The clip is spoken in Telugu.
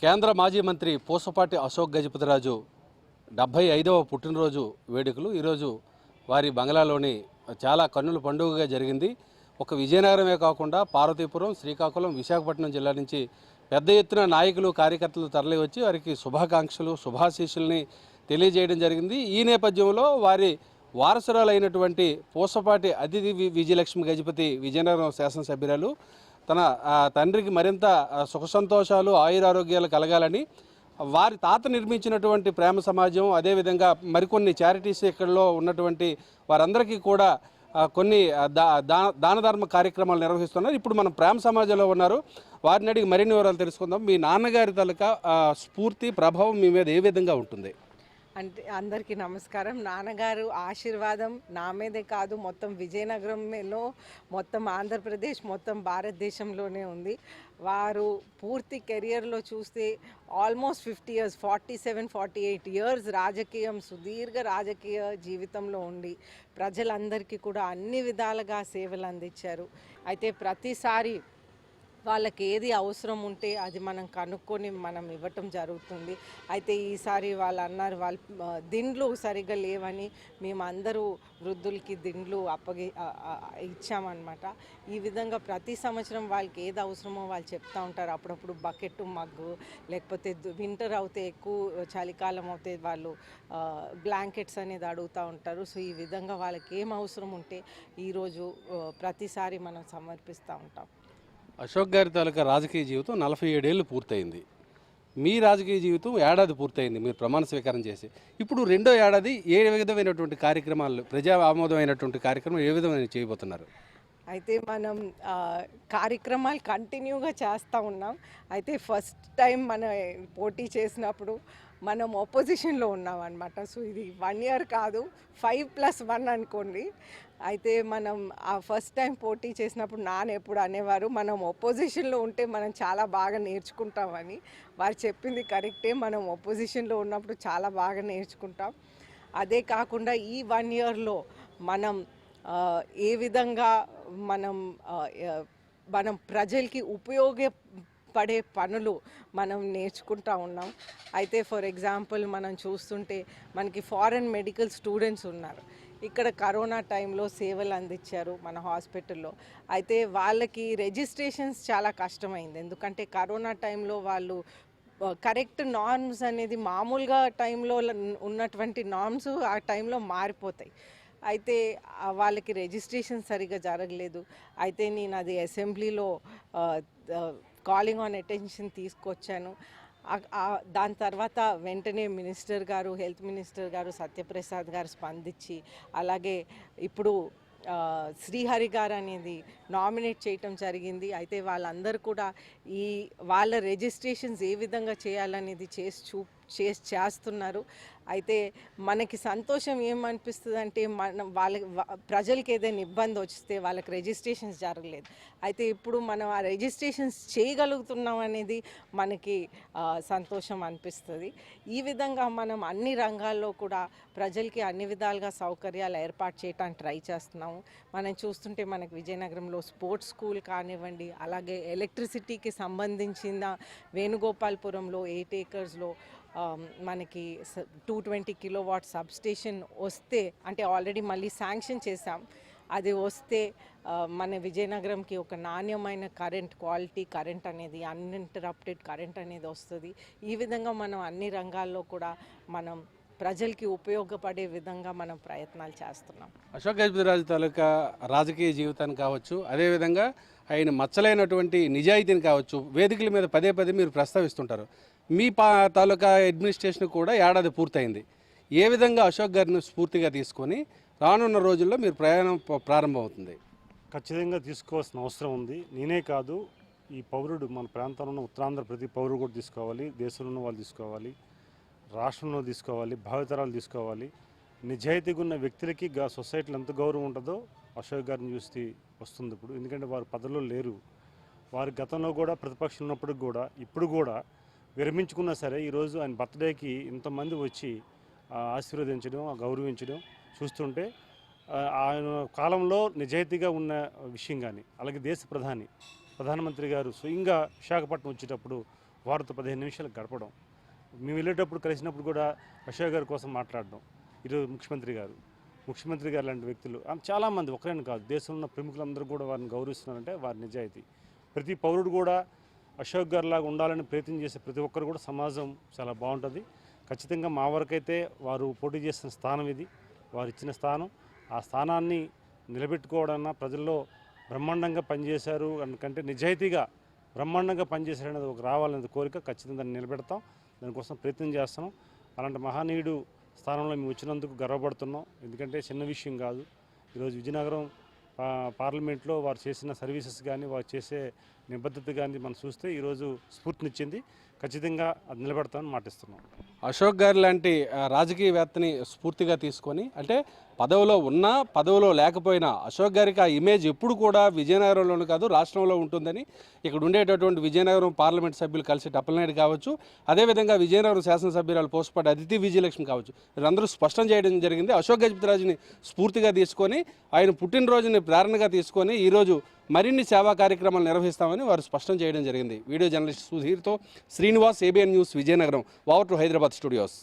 కేంద్ర మాజీ మంత్రి పూసపాటి అశోక్ గజపతిరాజు 75వ పుట్టినరోజు వేడుకలు ఈరోజు వారి బంగ్లాలోని చాలా కన్నుల పండుగగా జరిగింది. ఒక విజయనగరమే కాకుండా పార్వతీపురం, శ్రీకాకుళం, విశాఖపట్నం జిల్లా నుంచి పెద్ద ఎత్తున నాయకులు, కార్యకర్తలు తరలివచ్చి వారికి శుభాకాంక్షలు, శుభాశీస్సుల్ని తెలియజేయడం జరిగింది. ఈ నేపథ్యంలో వారి వారసురాలైనటువంటి పూసపాటి అతిథి విజయలక్ష్మి గజపతి విజయనగరం శాసనసభ్యురాలు తన తండ్రికి మరింత సుఖ సంతోషాలు, ఆయురారోగ్యాలు కలగాలని వారి తాత నిర్మించినటువంటి ప్రేమ సమాజం, అదేవిధంగా మరికొన్ని చారిటీస్ ఇక్కడలో ఉన్నటువంటి వారందరికీ కూడా కొన్ని దాన ధర్మ కార్యక్రమాలు నిర్వహిస్తున్నారు. ఇప్పుడు మనం ప్రేమ సమాజంలో ఉన్నారు. వారిని అడిగి మరిన్ని వివరాలు తెలుసుకుందాం. మీ నాన్నగారి తాలూకా స్ఫూర్తి, ప్రభావం మీ మీద ఏ విధంగా ఉంటుంది? అంటే అందరికీ నమస్కారం. నాన్నగారు ఆశీర్వాదం నా మీదే కాదు, మొత్తం విజయనగరంలో, మొత్తం ఆంధ్రప్రదేశ్, మొత్తం భారతదేశంలోనే ఉంది. వారు పూర్తి కెరియర్లో చూస్తే ఆల్మోస్ట్ 50 years, 47-48 years రాజకీయం, సుదీర్ఘ రాజకీయ జీవితంలో ఉండి ప్రజలందరికీ కూడా అన్ని విధాలుగా సేవలు అందించారు. అయితే ప్రతిసారి వాళ్ళకి ఏది అవసరం ఉంటే అది మనం కనుక్కొని మనం ఇవ్వటం జరుగుతుంది. అయితే ఈసారి వాళ్ళు అన్నారు వాళ్ళ దిండ్లు సరిగ్గా లేవని మేము అందరూ వృద్ధులకి దిండ్లు ఇచ్చామన్నమాట. ఈ విధంగా ప్రతి సంవత్సరం వాళ్ళకి ఏది అవసరమో వాళ్ళు చెప్తూ ఉంటారు. అప్పుడప్పుడు బకెట్, మగ్గు, లేకపోతే వింటర్ అవుతే ఎక్కువ చలికాలం అవుతే వాళ్ళు బ్లాంకెట్స్ అనేది అడుగుతూ ఉంటారు. సో ఈ విధంగా వాళ్ళకి ఏం అవసరం ఉంటే ఈరోజు ప్రతిసారి మనం సమర్పిస్తూ ఉంటాం. అశోక్ గారి తాలూకా రాజకీయ జీవితం 47 ఏళ్ళు పూర్తయింది. మీ రాజకీయ జీవితం ఏడాది పూర్తయింది మీరు ప్రమాణ స్వీకారం చేసి. ఇప్పుడు రెండో ఏడాది ఏ విధమైనటువంటి కార్యక్రమాలు, ప్రజా ఆమోదమైనటువంటి కార్యక్రమం ఏ విధమైన చేయబోతున్నారు? అయితే మనం కార్యక్రమాలు కంటిన్యూగా చేస్తూ ఉన్నాం. అయితే ఫస్ట్ టైం మనం పోటీ చేసినప్పుడు మనం ఆపోజిషన్లో ఉన్నాం అనమాట. సో ఇది 1 year కాదు, 5+1 అనుకోండి. అయితే మనం ఆ ఫస్ట్ టైం పోటీ చేసినప్పుడు నాన్న ఎప్పుడు అనేవారు, మనం ఆపోజిషన్లో ఉంటే మనం చాలా బాగా నేర్చుకుంటామని. వారు చెప్పింది కరెక్టే, మనం ఆపోజిషన్లో ఉన్నప్పుడు చాలా బాగా నేర్చుకుంటాం. అదే కాకుండా ఈ 1 yearలో మనం ఏ విధంగా మనం ప్రజలకి ఉపయోగపడే పనులు మనం నేర్చుకుంటూ ఉన్నాం. అయితే ఫర్ ఎగ్జాంపుల్ మనం చూస్తుంటే మనకి ఫారెన్ మెడికల్ స్టూడెంట్స్ ఉన్నారు. ఇక్కడ కరోనా టైంలో సేవలు అందించారు మన హాస్పిటల్లో. అయితే వాళ్ళకి రిజిస్ట్రేషన్స్ చాలా కష్టమైంది. ఎందుకంటే కరోనా టైంలో వాళ్ళు కరెక్ట్ నార్మ్స్ అనేది మామూలుగా టైంలో ఉన్నటువంటి నార్మ్స్ ఆ టైంలో మారిపోతాయి. అయితే వాళ్ళకి రిజిస్ట్రేషన్ సరిగ్గా జరగలేదు. అయితే నేను అది అసెంబ్లీలో కాలింగ్ ఆన్ అటెన్షన్ తీసుకొచ్చాను. దాని తర్వాత వెంటనే మినిస్టర్ గారు, హెల్త్ మినిస్టర్ గారు సత్యప్రసాద్ గారు స్పందించి, అలాగే ఇప్పుడు శ్రీహరి గారు అనేది నామినేట్ చేయటం జరిగింది. అయితే వాళ్ళందరూ కూడా వాళ్ళ రిజిస్ట్రేషన్స్ ఏ విధంగా చేయాలనేది చేస్తున్నారు. అయితే మనకి సంతోషం ఏమనిపిస్తుంది అంటే ప్రజలకి ఏదైనా ఇబ్బంది వస్తే వాళ్ళకి రిజిస్ట్రేషన్స్ జరగలేదు. అయితే ఇప్పుడు మనం ఆ రిజిస్ట్రేషన్స్ చేయగలుగుతున్నాం అనేది మనకి సంతోషం అనిపిస్తుంది. ఈ విధంగా మనం అన్ని రంగాల్లో కూడా ప్రజలకి అన్ని విధాలుగా సౌకర్యాలు ఏర్పాటు చేయడానికి ట్రై చేస్తున్నాము. మనం చూస్తుంటే మనకి విజయనగరంలో స్పోర్ట్స్ స్కూల్ కానివ్వండి, అలాగే ఎలక్ట్రిసిటీకి సంబంధించిన వేణుగోపాల్పురంలో 8 acresలో మనకి 220 kilowatt సబ్స్టేషన్ వస్తే, అంటే ఆల్రెడీ మళ్ళీ శాంక్షన్ చేశాం, అది వస్తే మన విజయనగరంకి ఒక నాణ్యమైన కరెంట్, క్వాలిటీ కరెంట్ అనేది, అన్ఇంటరప్టెడ్ కరెంట్ అనేది వస్తుంది. ఈ విధంగా మనం అన్ని రంగాల్లో కూడా మనం ప్రజలకి ఉపయోగపడే విధంగా మనం ప్రయత్నాలు చేస్తున్నాం. అశోక్ గజపతిరాజు తాలూకా రాజకీయ జీవితాన్ని కావచ్చు, అదేవిధంగా ఆయన మచ్చలైనటువంటి నిజాయితీని కావచ్చు, వేదికల మీద పదే మీరు ప్రస్తావిస్తుంటారు. మీ తాలూకా అడ్మినిస్ట్రేషన్ కూడా ఏడాది పూర్తయింది. ఏ విధంగా అశోక్ గారిని స్ఫూర్తిగా తీసుకొని రానున్న రోజుల్లో మీరు ప్రయాణం ప్రారంభమవుతుంది? ఖచ్చితంగా తీసుకోవాల్సిన అవసరం ఉంది. నేనే కాదు, ఈ పౌరుడు, మన ప్రాంతంలో ఉన్న ఉత్తరాంధ్ర ప్రతి పౌరుడు కూడా తీసుకోవాలి. దేశంలో ఉన్న వాళ్ళు తీసుకోవాలి, రాష్ట్రంలో తీసుకోవాలి, భావితరాలు తీసుకోవాలి. నిజాయితీగా ఉన్న వ్యక్తులకి సొసైటీలో ఎంత గౌరవం ఉంటుందో అశోక్ గారిని చూసి వస్తుంది ఇప్పుడు. ఎందుకంటే వారు పదవిలో లేరు. వారి గతంలో కూడా ప్రతిపక్షం ఉన్నప్పుడు కూడా, ఇప్పుడు కూడా విరమించుకున్నా సరే ఈరోజు ఆయన బర్త్డేకి ఇంతమంది వచ్చి ఆశీర్వదించడం, గౌరవించడం చూస్తుంటే ఆయన కాలంలో నిజాయితీగా ఉన్న విషయం కానీ, అలాగే దేశ ప్రధానమంత్రి గారు స్వయంగా విశాఖపట్నం వచ్చేటప్పుడు వారితో 15 నిమిషాలు గడపడం, మేము వెళ్ళేటప్పుడు కలిసినప్పుడు కూడా అశోక్ గారి కోసం మాట్లాడడం, ఈరోజు ముఖ్యమంత్రి గారు లాంటి వ్యక్తులు చాలామంది ఒకరైనా కాదు, దేశంలో ఉన్న ప్రముఖులందరూ కూడా వారిని గౌరవిస్తున్నారంటే వారి నిజాయితీ. ప్రతి పౌరుడు కూడా అశోక్ గారు లాగా ఉండాలని ప్రయత్నం చేసే ప్రతి ఒక్కరు కూడా సమాజం చాలా బాగుంటుంది. ఖచ్చితంగా మా వరకైతే వారు పోటీ చేసిన స్థానం ఇది, వారు ఇచ్చిన స్థానం. ఆ స్థానాన్ని నిలబెట్టుకోవడన్నా ప్రజల్లో బ్రహ్మాండంగా పనిచేశారు అందుకంటే నిజాయితీగా బ్రహ్మాండంగా పనిచేశారనేది ఒక రావాలనేది కోరిక. ఖచ్చితంగా దాన్ని నిలబెడతాం, దానికోసం ప్రయత్నం చేస్తున్నాం. అలాంటి మహనీయుడు స్థానంలో మేము వచ్చినందుకు గర్వపడుతున్నాం. ఎందుకంటే చిన్న విషయం కాదు. ఈరోజు విజయనగరం పార్లమెంట్లో వారు చేసిన సర్వీసెస్ కానీ, వారు చేసే నిబద్ధత కానీ మనం చూస్తే ఈరోజు స్ఫూర్తినిచ్చింది. ఖచ్చితంగా అది నిలబెడతామని మాటిస్తున్నాం. అశోక్ గారు లాంటి రాజకీయవేత్తని స్ఫూర్తిగా తీసుకొని, అంటే పదవిలో ఉన్నా పదవిలో లేకపోయినా అశోక్ గారికి ఆ ఇమేజ్ ఎప్పుడు కూడా విజయనగరంలోనే కాదు రాష్ట్రంలో ఉంటుందని ఇక్కడ ఉండేటటువంటి విజయనగరం పార్లమెంట్ సభ్యులు కలిసి అప్పలనాయుడు కావచ్చు, అదేవిధంగా విజయనగరం శాసనసభ్యురాలు పోసపాటి అదితి విజయలక్ష్మి కావచ్చు, వీరందరూ స్పష్టం చేయడం జరిగింది. అశోక్ గజపతిరాజుని స్ఫూర్తిగా తీసుకొని ఆయన పుట్టినరోజుని ప్రేరణగా తీసుకొని ఈరోజు మరిన్ని సేవా కార్యక్రమాలు నిర్వహిస్తామని వారు స్పష్టం చేయడం జరిగింది. వీడియో జర్నలిస్ట్ సుధీర్తో Srinivas, ABN news, Vizianagaram. Over to Hyderabad studios.